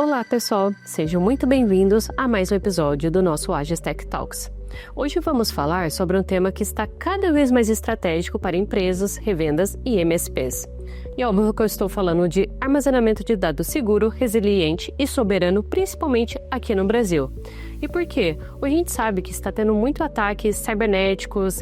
Olá pessoal, sejam muito bem-vindos a mais um episódio do nosso Ages Tech Talks. Hoje vamos falar sobre um tema que está cada vez mais estratégico para empresas, revendas e MSPs. E óbvio que eu estou falando de armazenamento de dados seguro, resiliente e soberano, principalmente aqui no Brasil. E por quê? Hoje a gente sabe que está tendo muito ataques cibernéticos,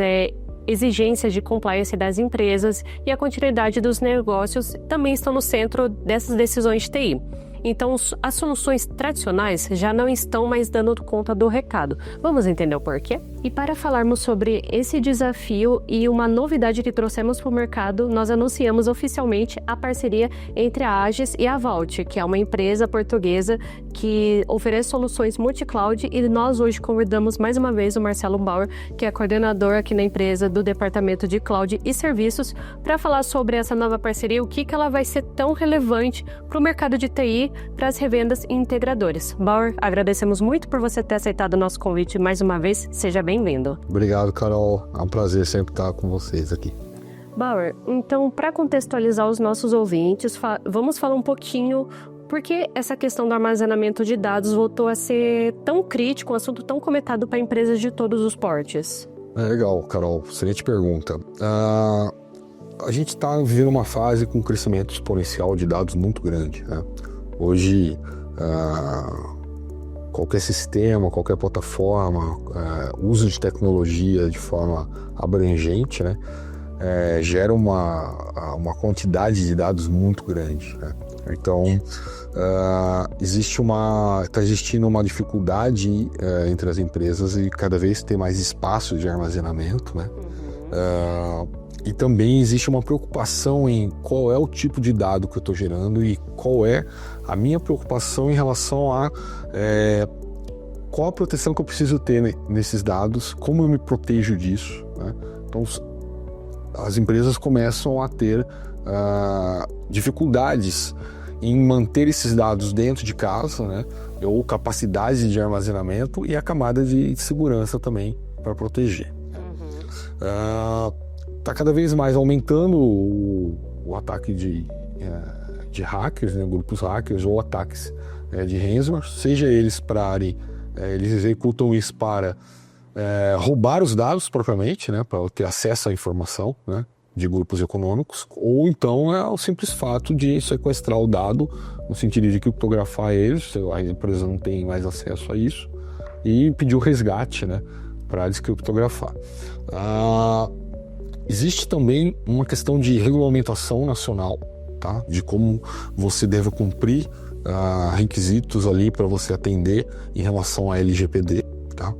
exigências de compliance das empresas e a continuidade dos negócios também estão no centro dessas decisões de TI. Então, as soluções tradicionais já não estão mais dando conta do recado. Vamos entender o porquê? E para falarmos sobre esse desafio e uma novidade que trouxemos para o mercado, nós anunciamos oficialmente a parceria entre a Ages e a Vault, que é uma empresa portuguesa que oferece soluções multi-cloud, e nós hoje convidamos mais uma vez o Marcelo Bauer, que é coordenador aqui na empresa do Departamento de Cloud e Serviços, para falar sobre essa nova parceria, o que ela vai ser tão relevante para o mercado de TI, para as revendas e integradores. Bauer, agradecemos muito por você ter aceitado o nosso convite mais uma vez. Seja bem-vindo. Obrigado, Carol. É um prazer sempre estar com vocês aqui. Bauer, então, para contextualizar os nossos ouvintes, vamos falar um pouquinho por que essa questão do armazenamento de dados voltou a ser tão crítico, um assunto tão comentado para empresas de todos os portes. Legal, Carol. Excelente pergunta. A gente está vivendo uma fase com um crescimento exponencial de dados muito grande, né? Hoje, qualquer sistema, qualquer plataforma, uso de tecnologia de forma abrangente, né, gera uma quantidade de dados muito grande, né? Então, está existindo uma dificuldade entre as empresas e cada vez ter mais espaço de armazenamento, né? E também existe uma preocupação em qual é o tipo de dado que eu estou gerando e qual é a minha preocupação em relação a qual a proteção que eu preciso ter nesses dados, como eu me protejo disso, né? Então, as empresas começam a ter dificuldades em manter esses dados dentro de casa, né? Ou capacidade de armazenamento e a camada de segurança também para proteger. Está cada vez mais aumentando o ataque de hackers, né, grupos hackers ou ataques de ransomware, seja eles eles executam isso para roubar os dados propriamente, né, para ter acesso à informação, né, de grupos econômicos, ou então é o simples fato de sequestrar o dado no sentido de criptografar eles, a empresa não tem mais acesso a isso, e pedir o resgate, né, para descriptografar. Existe também uma questão de regulamentação nacional, tá? De como você deve cumprir requisitos ali para você atender em relação à LGPD, tá?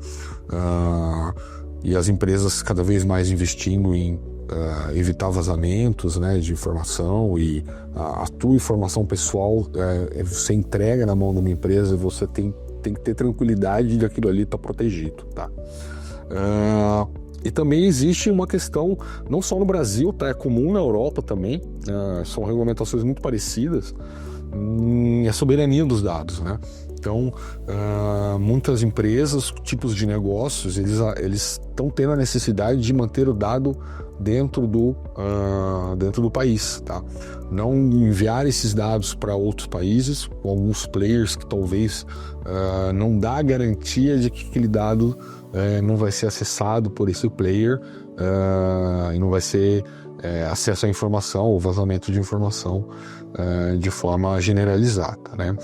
E as empresas cada vez mais investindo em evitar vazamentos, né, de informação, e a tua informação pessoal você entrega na mão de uma empresa e você tem que ter tranquilidade de que aquilo ali está protegido, tá? E também existe uma questão, não só no Brasil, tá? É comum na Europa também, são regulamentações muito parecidas, a soberania dos dados, né? Então, muitas empresas, tipos de negócios, eles estão tendo a necessidade de manter o dado dentro do país, tá? Não enviar esses dados para outros países, com alguns players que talvez não dá a garantia de que aquele dado não vai ser acessado por esse player e não vai ser acesso à informação ou vazamento de informação de forma generalizada, né?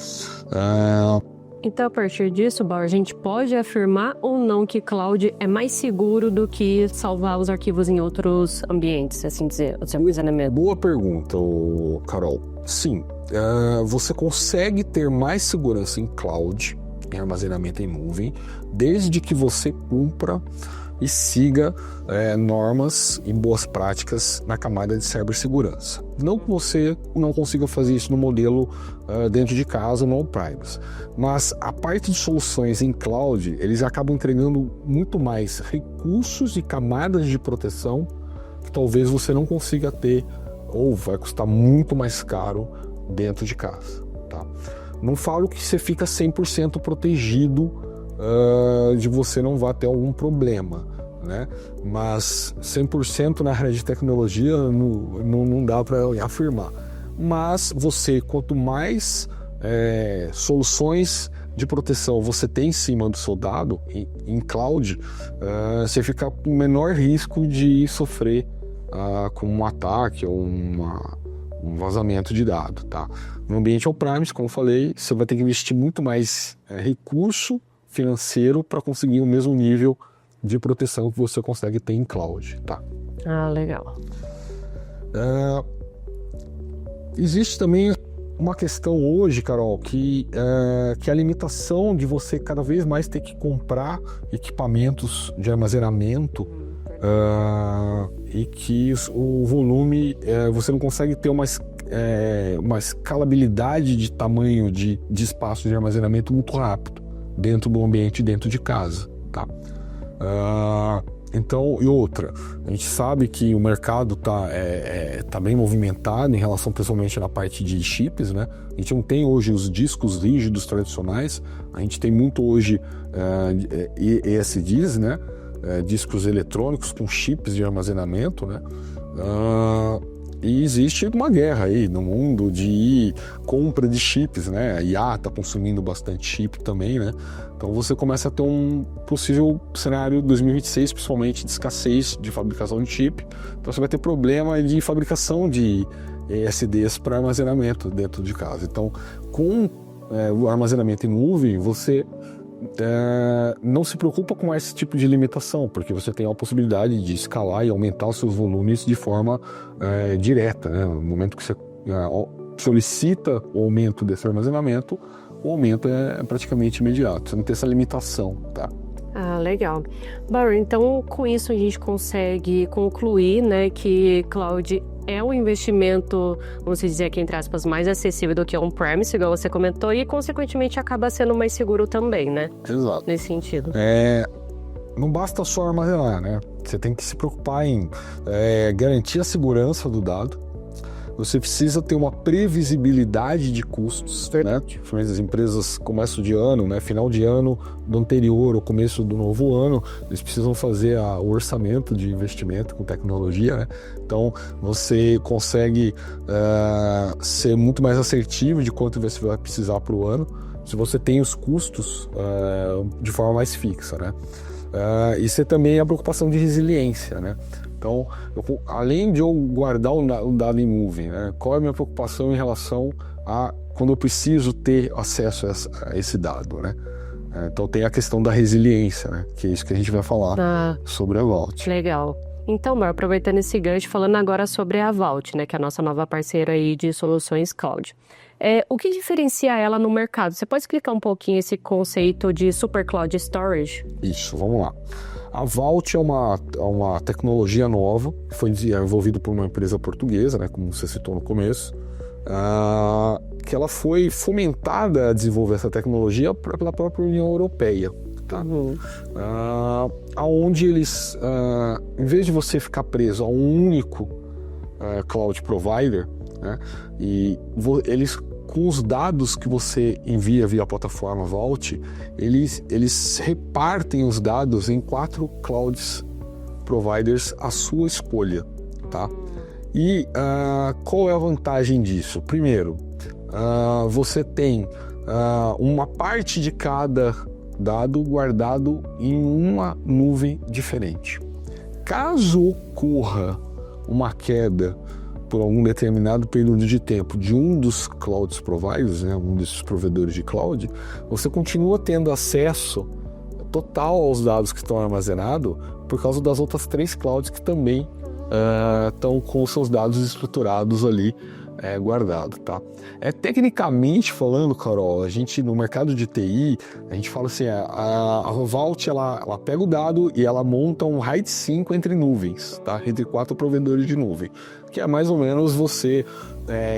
Então, a partir disso, Bauer, a gente pode afirmar ou não que cloud é mais seguro do que salvar os arquivos em outros ambientes, assim dizer, o seu armazenamento? Boa pergunta, Carol. Sim, você consegue ter mais segurança em cloud, em armazenamento em nuvem, desde que você cumpra e siga normas e boas práticas na camada de cibersegurança. Não que você não consiga fazer isso no modelo dentro de casa, no on-premise, mas a parte de soluções em cloud, eles acabam entregando muito mais recursos e camadas de proteção que talvez você não consiga ter, ou vai custar muito mais caro dentro de casa, tá? Não falo que você fica 100% protegido de você não vai ter algum problema, né? Mas 100% na área de tecnologia não dá para afirmar. Mas você, quanto mais soluções de proteção você tem em cima do seu dado, em cloud, você fica com o menor risco de sofrer com um ataque ou um vazamento de dado, tá? No ambiente on-premise, como eu falei, você vai ter que investir muito mais recurso financeiro para conseguir o mesmo nível de proteção que você consegue ter em cloud, tá? Legal. Existe também uma questão hoje, Carol, que é a limitação de você cada vez mais ter que comprar equipamentos de armazenamento e que o volume, você não consegue ter uma escalabilidade de tamanho de espaço de armazenamento muito rápido dentro do ambiente, dentro de casa, tá? Então, e outra, a gente sabe que o mercado tá bem movimentado em relação principalmente na parte de chips, né? A gente não tem hoje os discos rígidos tradicionais, a gente tem muito hoje ESDs, né? Discos eletrônicos com chips de armazenamento, né? E existe uma guerra aí no mundo de compra de chips, né? A IA está consumindo bastante chip também, né? Então você começa a ter um possível cenário 2026, principalmente de escassez de fabricação de chip. Então você vai ter problema de fabricação de SSDs para armazenamento dentro de casa. Então, com o armazenamento em nuvem, você não se preocupa com esse tipo de limitação, porque você tem a possibilidade de escalar e aumentar os seus volumes de forma direta, né? No momento que você solicita o aumento desse armazenamento, o aumento é praticamente imediato, você não tem essa limitação, tá? Legal. Barry, então com isso a gente consegue concluir, né, que cloud é um investimento, vamos dizer aqui entre aspas, mais acessível do que on-premise, igual você comentou, e consequentemente acaba sendo mais seguro também, né? Exato. Nesse sentido. Não basta só armazenar, né? Você tem que se preocupar em garantir a segurança do dado. Você precisa ter uma previsibilidade de custos, né? As empresas, começo de ano, né? Final de ano do anterior ou começo do novo ano, eles precisam fazer o orçamento de investimento com tecnologia, né? Então, você consegue ser muito mais assertivo de quanto você vai precisar para o ano, se você tem os custos de forma mais fixa, né? Isso é também a preocupação de resiliência, né? Então, além de eu guardar o dado em nuvem, né, qual é a minha preocupação em relação a quando eu preciso ter acesso a esse dado, né? Então tem a questão da resiliência, né? Que é isso que a gente vai falar sobre a Vault. Legal. Então, Mar, aproveitando esse gancho, falando agora sobre a Vault, né, que é a nossa nova parceira aí de soluções cloud. O que diferencia ela no mercado? Você pode explicar um pouquinho esse conceito de Super Cloud Storage? Isso, vamos lá. A Vault é uma tecnologia nova, que foi desenvolvida por uma empresa portuguesa, né, como você citou no começo, que ela foi fomentada a desenvolver essa tecnologia pela própria União Europeia. Tá? Onde eles, em vez de você ficar preso a um único cloud provider, né, e eles, com os dados que você envia via a plataforma Vault, eles repartem os dados em 4 clouds providers à sua escolha, tá? E qual é a vantagem disso? Primeiro, você tem uma parte de cada dado guardado em uma nuvem diferente. Caso ocorra uma queda por algum determinado período de tempo de um dos clouds providers, né, um desses provedores de cloud, você continua tendo acesso total aos dados que estão armazenados por causa das outras 3 clouds que também estão com os seus dados estruturados ali guardados, tá? Tecnicamente falando, Carol, a gente no mercado de TI, a gente fala assim, a Vault ela pega o dado e ela monta um RAID 5 entre nuvens, tá? Entre 4 provedores de nuvem, que é mais ou menos você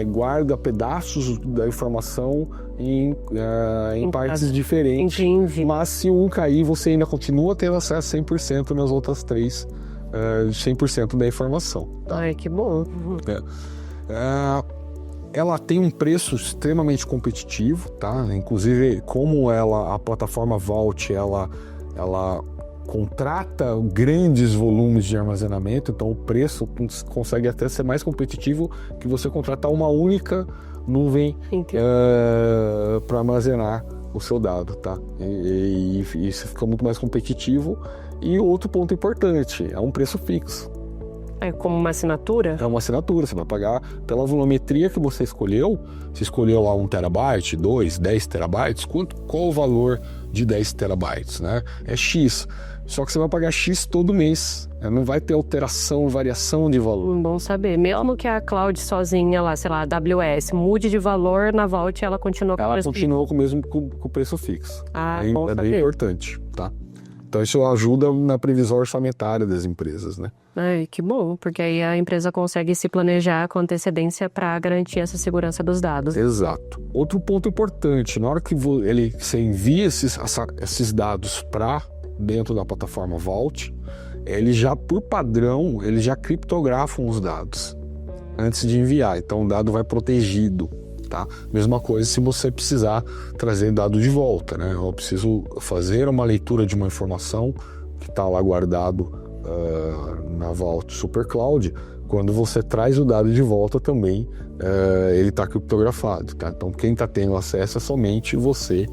guarda pedaços da informação em partes diferentes, entendi. Mas se um cair, você ainda continua tendo acesso 100% nas outras 3, 100% da informação, tá? Ai, que bom. Ela tem um preço extremamente competitivo, tá? Inclusive, como a plataforma Vault, ela contrata grandes volumes de armazenamento, então o preço consegue até ser mais competitivo que você contratar uma única nuvem para armazenar o seu dado, tá? E isso fica muito mais competitivo. E outro ponto importante, é um preço fixo. É como uma assinatura? É uma assinatura, você vai pagar pela volumetria que você escolheu. Você escolheu lá 1 terabyte, 2, 10 terabytes, qual o valor de 10 terabytes, né? É X. Só que você vai pagar X todo mês. Não vai ter alteração, variação de valor. Bom saber. Mesmo que a cloud sozinha lá, sei lá, a AWS, mude de valor na Vault, ela continua com o preço fixo. Ela continua com o mesmo com o preço fixo. Bom é saber. bem importante, tá? Então isso ajuda na previsão orçamentária das empresas, né? Ai, que bom, porque aí a empresa consegue se planejar com antecedência para garantir essa segurança dos dados. Exato. Outro ponto importante, na hora que você envia esses dados para dentro da plataforma Vault, ele já, por padrão, ele já criptografam os dados antes de enviar. Então o dado vai protegido. Tá? Mesma coisa se você precisar trazer dado de volta, né? Eu preciso fazer uma leitura de uma informação que está lá guardado na Vault Super Cloud. Quando você traz o dado de volta também, ele está criptografado, tá? Então quem está tendo acesso é somente você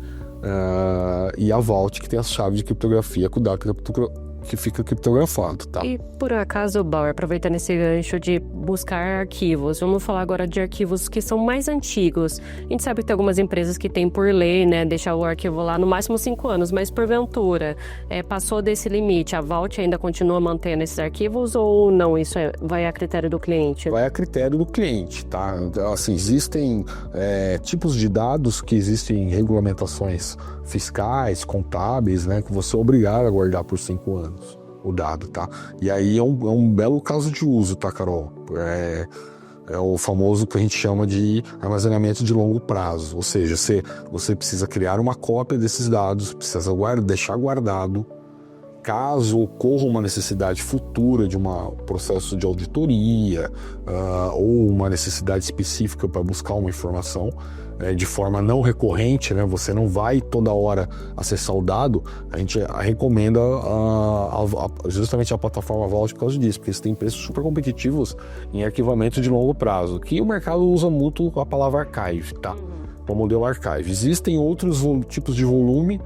e a Vault, que tem a chave de criptografia com o dado que fica criptografado, tá? E por acaso, Bauer, aproveitando esse gancho de buscar arquivos, vamos falar agora de arquivos que são mais antigos. A gente sabe que tem algumas empresas que têm por lei, né, deixar o arquivo lá no máximo 5 anos, mas porventura passou desse limite, a Vault ainda continua mantendo esses arquivos ou não? Isso vai a critério do cliente? Vai a critério do cliente, tá? Assim, existem tipos de dados que existem em regulamentações fiscais, contábeis, né, que você é obrigado a guardar por 5 anos o dado, tá? E aí é um belo caso de uso, tá, Carol? É o famoso que a gente chama de armazenamento de longo prazo, ou seja, você precisa criar uma cópia desses dados, precisa deixar guardado. Caso ocorra uma necessidade futura de um processo de auditoria ou uma necessidade específica para buscar uma informação de forma não recorrente, né? Você não vai toda hora acessar o dado, a gente recomenda justamente a plataforma Vault por causa disso, porque eles têm preços super competitivos em arquivamento de longo prazo, que o mercado usa muito a palavra archive, tá? O modelo archive. Existem outros tipos de volume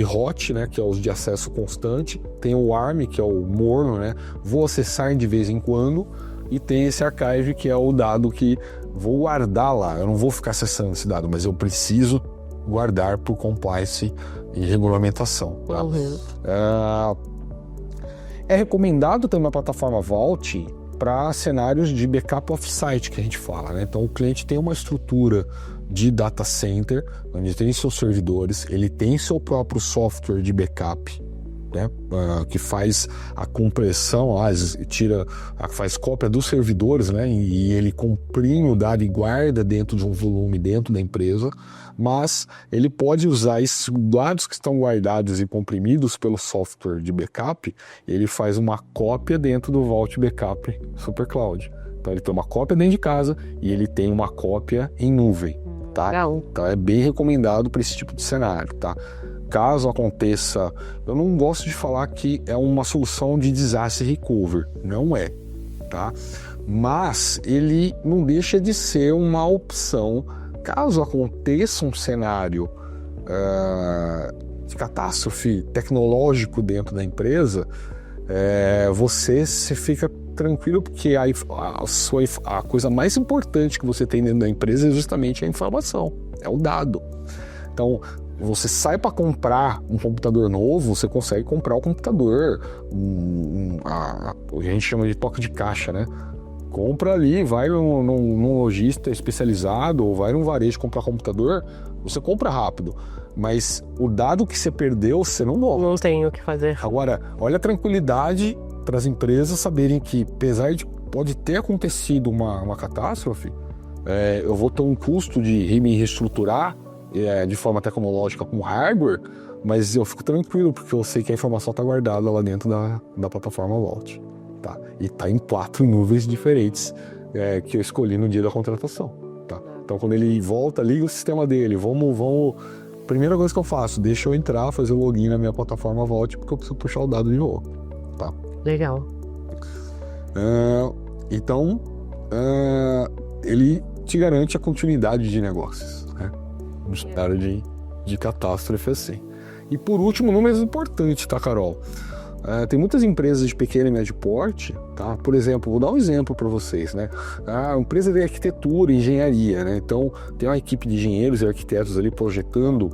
hot, né, que é os de acesso constante, tem o ARM, que é o morno, né, vou acessar de vez em quando, e tem esse archive, que é o dado que vou guardar lá, eu não vou ficar acessando esse dado, mas eu preciso guardar por compliance e regulamentação, tá? É recomendado também a plataforma Vault para cenários de backup off-site, que a gente fala, né? Então o cliente tem uma estrutura de data center, onde tem seus servidores, ele tem seu próprio software de backup, né? Que faz a compressão, faz cópia dos servidores, né? E ele comprime o dado e guarda dentro de um volume dentro da empresa, mas ele pode usar esses dados que estão guardados e comprimidos pelo software de backup, ele faz uma cópia dentro do Vault Backup Super Cloud. Então ele tem uma cópia dentro de casa e ele tem uma cópia em nuvem, tá? Então é bem recomendado para esse tipo de cenário, tá? Caso aconteça, eu não gosto de falar que é uma solução de disaster recovery, não é, tá? Mas ele não deixa de ser uma opção caso aconteça um cenário de catástrofe tecnológico dentro da empresa, você fica tranquilo, porque a coisa mais importante que você tem dentro da empresa é justamente a informação, é o dado. Então, você sai para comprar um computador novo, você consegue comprar o computador, a gente chama de toque de caixa, né? Compra ali, vai num lojista especializado ou vai num varejo comprar computador, você compra rápido. Mas o dado que você perdeu, você não volta. Não tem o que fazer. Agora, olha a tranquilidade para as empresas saberem que, apesar de pode ter acontecido uma catástrofe, eu vou ter um custo de me reestruturar de forma tecnológica com hardware, mas eu fico tranquilo porque eu sei que a informação está guardada lá dentro da plataforma Vault. Tá? E está em 4 nuvens diferentes que eu escolhi no dia da contratação. Tá? Então, quando ele volta, liga o sistema dele, vamos primeira coisa que eu faço, deixa eu entrar, fazer o login na minha plataforma Vault, porque eu preciso puxar o dado de volta, tá? Legal. Então, ele te garante a continuidade de negócios, né? No cenário de catástrofe assim. E por último, não menos importante, tá, Carol? Tem muitas empresas de pequeno e médio porte, tá? Por exemplo, vou dar um exemplo para vocês, né? A empresa de arquitetura e engenharia, né? Então, tem uma equipe de engenheiros e arquitetos ali projetando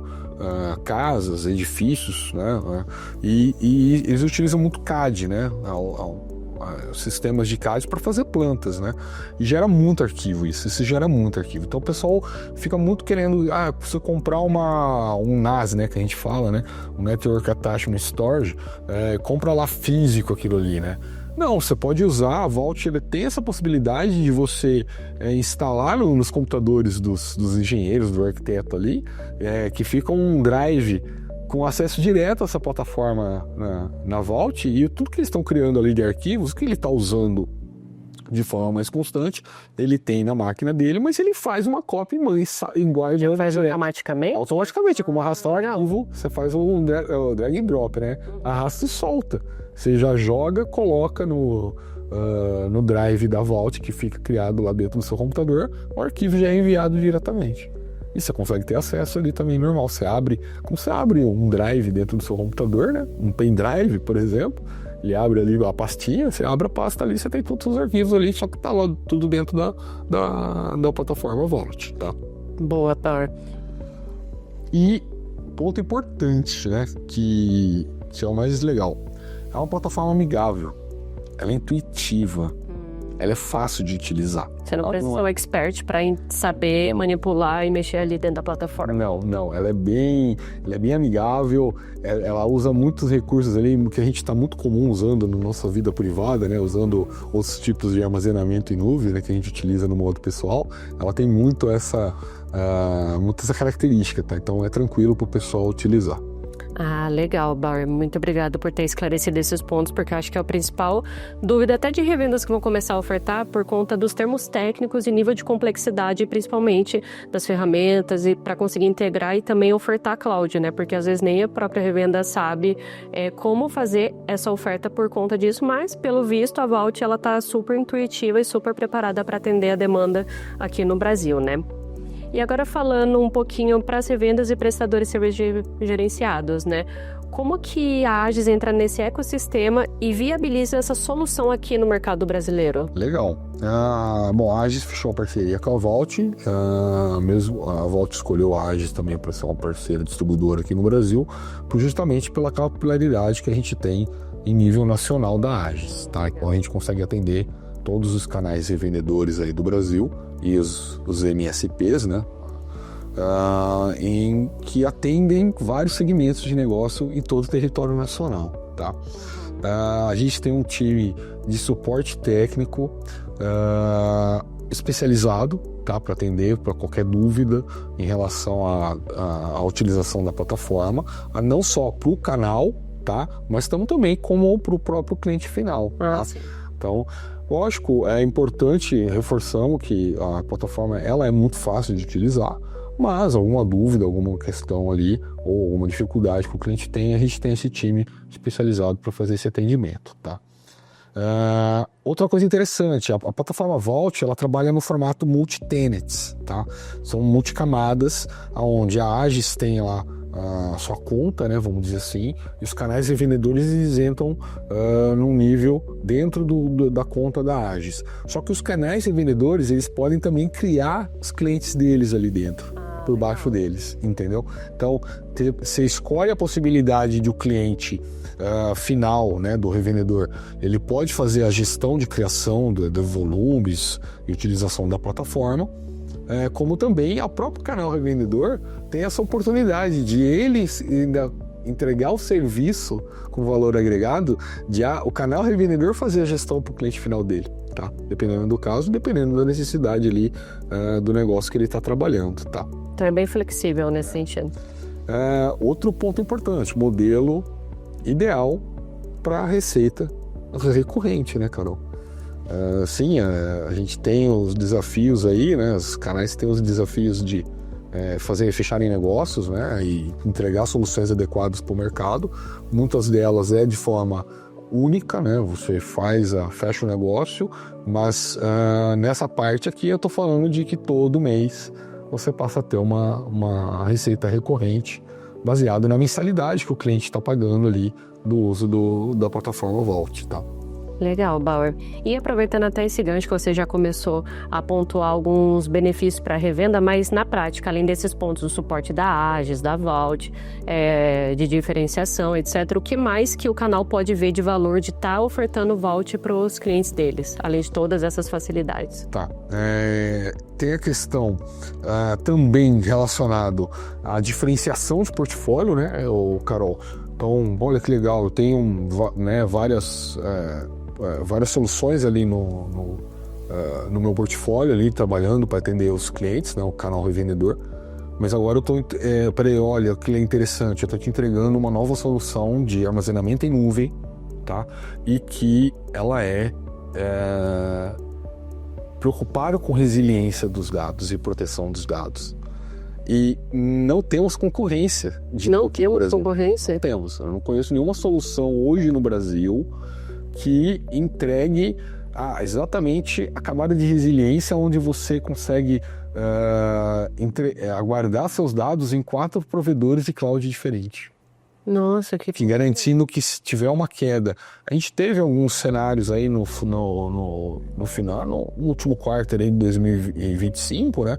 casas, edifícios, né? E eles utilizam muito CAD, né? Sistemas de CAD para fazer plantas, né? E gera muito arquivo isso gera muito arquivo. Então o pessoal fica muito querendo, precisa comprar um NAS, né, que a gente fala, né? Um Network Attachment Storage, compra lá físico aquilo ali, né? Não, você pode usar, a Vault ele tem essa possibilidade de você instalar nos computadores dos engenheiros, do arquiteto ali, que fica um drive com acesso direto a essa plataforma na Vault, e tudo que eles estão criando ali de arquivos, que ele está usando de forma mais constante, ele tem na máquina dele, mas ele faz uma cópia igual. Ele faz automaticamente? Automaticamente, como arrastar o arquivo, você faz um drag and drop, né? Arrasta e solta. Você já joga, coloca no drive da Vault, que fica criado lá dentro do seu computador, o arquivo já é enviado diretamente. E você consegue ter acesso ali também normal. Como você abre um drive dentro do seu computador, né? Um pendrive, por exemplo, ele abre ali a pastinha, você abre a pasta ali, você tem todos os arquivos ali, só que tá lá tudo dentro da plataforma Vault, tá? Boa, Thor. E ponto importante, né? Que é o mais legal. É uma plataforma amigável, ela é intuitiva, ela é fácil de utilizar. Você não precisa ser um expert para saber manipular e mexer ali dentro da plataforma. Não. Ela é bem amigável, ela usa muitos recursos ali que a gente está muito comum usando na nossa vida privada, né? Usando outros tipos de armazenamento em nuvem, né? Que a gente utiliza no modo pessoal. Ela tem muito essa característica, tá? Então é tranquilo para o pessoal utilizar. Legal, Bauer. Muito obrigado por ter esclarecido esses pontos, porque eu acho que é a principal dúvida até de revendas que vão começar a ofertar por conta dos termos técnicos e nível de complexidade, principalmente das ferramentas e para conseguir integrar e também ofertar cloud, né? Porque às vezes nem a própria revenda sabe como fazer essa oferta por conta disso, mas pelo visto a Vault ela tá super intuitiva e super preparada para atender a demanda aqui no Brasil, né? E agora falando um pouquinho para as revendas e prestadores de serviços gerenciados, né? Como que a Agis entra nesse ecossistema e viabiliza essa solução aqui no mercado brasileiro? Legal. A Agis fechou a parceria com a Vault. Mesmo a Vault escolheu a Agis também para ser uma parceira distribuidora aqui no Brasil, justamente pela capilaridade que a gente tem em nível nacional da Agis, tá? Então a gente consegue atender todos os canais revendedores aí do Brasil e os MSPs, né? Em que atendem vários segmentos de negócio em todo o território nacional, tá? A gente tem um time de suporte técnico especializado, tá? Para atender para qualquer dúvida em relação à utilização da plataforma, não só para o canal, tá? Mas também como para o próprio cliente final, tá? Então, lógico, é importante, reforçamos que a plataforma ela é muito fácil de utilizar, mas alguma dúvida, alguma questão ali, ou alguma dificuldade que o cliente tem, a gente tem esse time especializado para fazer esse atendimento, tá? Outra coisa interessante, a plataforma Vault, ela trabalha no formato multi-tenants, tá? São multicamadas, onde a Agis tem lá a sua conta, né, vamos dizer assim, e os canais revendedores eles entram num nível dentro da conta da Agis. Só que os canais revendedores eles podem também criar os clientes deles ali dentro, por baixo deles, entendeu? Então você escolhe a possibilidade de o cliente final, né, do revendedor, ele pode fazer a gestão de criação de volumes e utilização da plataforma, como também o próprio canal revendedor tem essa oportunidade de ele ainda entregar o serviço com valor agregado, de o canal revendedor fazer a gestão para o cliente final dele, tá? Dependendo do caso, dependendo da necessidade ali do negócio que ele está trabalhando, tá? Então é bem flexível nesse sentido. Outro ponto importante, modelo ideal para receita recorrente, né, Carol? Sim, a gente tem os desafios aí, né? Os canais têm os desafios de fecharem negócios, né, e entregar soluções adequadas para o mercado. Muitas delas de forma única, né, você fecha o negócio, mas nessa parte aqui eu estou falando de que todo mês você passa a ter uma receita recorrente baseada na mensalidade que o cliente está pagando ali do uso da plataforma Vault, tá? Legal, Bauer. E aproveitando até esse gancho que você já começou a pontuar alguns benefícios para a revenda, mas na prática, além desses pontos do suporte da Agis, da Vault, de diferenciação, etc., o que mais que o canal pode ver de valor de estar ofertando Vault para os clientes deles, além de todas essas facilidades? Tá. Tem a questão também relacionado à diferenciação de portfólio, né, Carol? Então, olha que legal, eu tenho várias soluções ali no meu portfólio, ali trabalhando para atender os clientes, né, o canal revendedor. Mas agora eu estou, olha que é interessante, eu estou te entregando uma nova solução de armazenamento em nuvem, tá? E que ela preocupada com resiliência dos dados e proteção dos dados. E não temos concorrência. Não temos concorrência? Não temos. Eu não conheço nenhuma solução hoje no Brasil que entregue exatamente a camada de resiliência onde você consegue guardar seus dados em 4 provedores de cloud diferentes. Nossa, que garantindo que se tiver uma queda. A gente teve alguns cenários aí no final, no último quarto aí de 2025, né?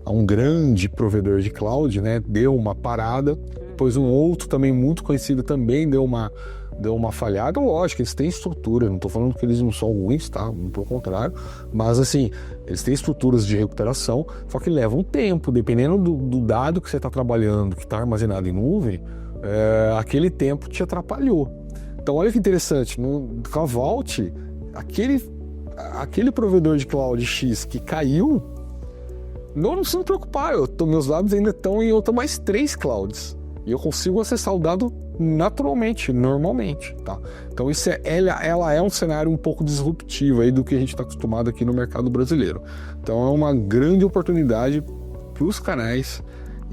Um grande provedor de cloud, né, deu uma parada. Depois um outro também muito conhecido também deu uma falhada. Lógico, eles têm estrutura, não estou falando que eles não são ruins, tá? Pelo contrário. Mas assim, eles têm estruturas de recuperação, só que leva um tempo, dependendo do dado que você está trabalhando, que está armazenado em nuvem. Aquele tempo te atrapalhou. Então olha que interessante, com a Vault, aquele provedor de cloud X que caiu, não preciso me preocupar, meus dados ainda estão em mais 3 clouds e eu consigo acessar o dado naturalmente, normalmente, tá? Então ela é um cenário um pouco disruptivo aí do que a gente está acostumado aqui no mercado brasileiro. Então é uma grande oportunidade para os canais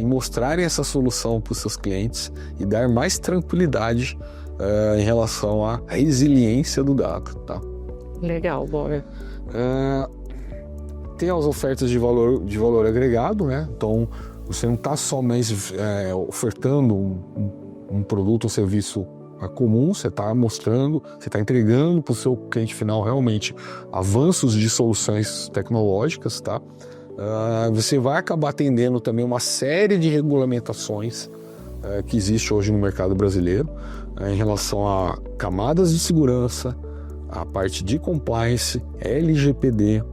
em mostrarem essa solução para os seus clientes e dar mais tranquilidade em relação à resiliência do dado, tá? Legal, Bauer. Tem as ofertas de valor agregado, né? Então, você não está somente ofertando um produto ou serviço comum, você está mostrando, você está entregando para o seu cliente final realmente avanços de soluções tecnológicas, tá? Você vai acabar atendendo também uma série de regulamentações que existe hoje no mercado brasileiro em relação a camadas de segurança, a parte de compliance, LGPD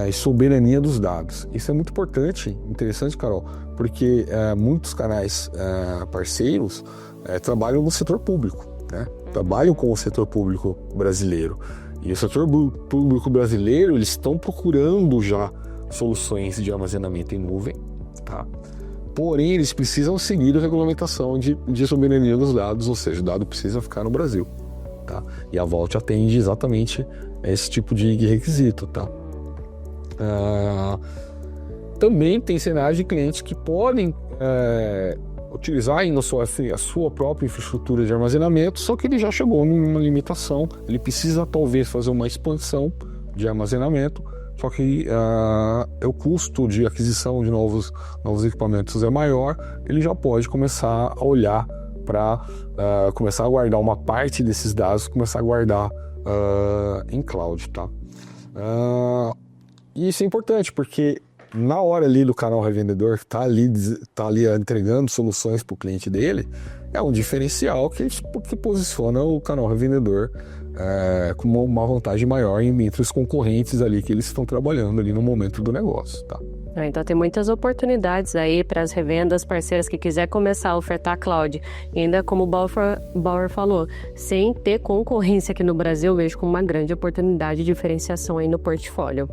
e soberania dos dados. Isso é muito importante, interessante, Carol, porque muitos canais parceiros trabalham no setor público, né? Trabalham com o setor público brasileiro. E o setor público brasileiro, eles estão procurando já soluções de armazenamento em nuvem, tá? Porém, eles precisam seguir a regulamentação de soberania dos dados, ou seja, o dado precisa ficar no Brasil, tá? E a Vault atende exatamente esse tipo de requisito, tá? Também tem cenários de clientes que podem utilizar ainda a sua própria infraestrutura de armazenamento, só que ele já chegou numa limitação, ele precisa talvez fazer uma expansão de armazenamento. Só que o custo de aquisição de novos equipamentos é maior, ele já pode começar a olhar para começar a guardar uma parte desses dados, começar a guardar em cloud, tá? E isso é importante, porque na hora ali do canal revendedor que tá ali entregando soluções para o cliente dele, é um diferencial que posiciona o canal revendedor com uma vantagem maior entre os concorrentes ali que eles estão trabalhando ali no momento do negócio, tá? Então tem muitas oportunidades aí para as revendas parceiras que quiser começar a ofertar cloud. E ainda como o Bauer falou, sem ter concorrência aqui no Brasil, eu vejo como uma grande oportunidade de diferenciação aí no portfólio.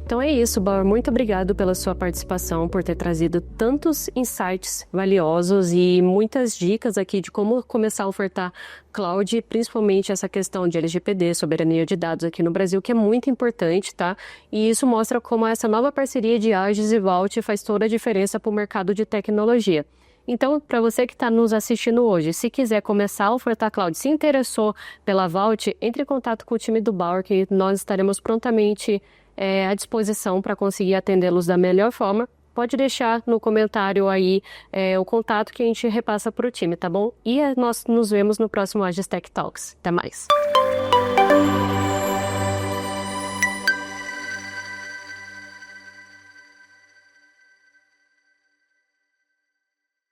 Então é isso, Bauer. Muito obrigado pela sua participação, por ter trazido tantos insights valiosos e muitas dicas aqui de como começar a ofertar cloud, principalmente essa questão de LGPD, soberania de dados aqui no Brasil, que é muito importante, tá? E isso mostra como essa nova parceria de Agis e Vault faz toda a diferença para o mercado de tecnologia. Então, para você que está nos assistindo hoje, se quiser começar a ofertar cloud, se interessou pela Vault, entre em contato com o time do Bauer, que nós estaremos prontamente à disposição para conseguir atendê-los da melhor forma. Pode deixar no comentário aí o contato que a gente repassa para o time, tá bom? E nós nos vemos no próximo Agis Tech Talks. Até mais!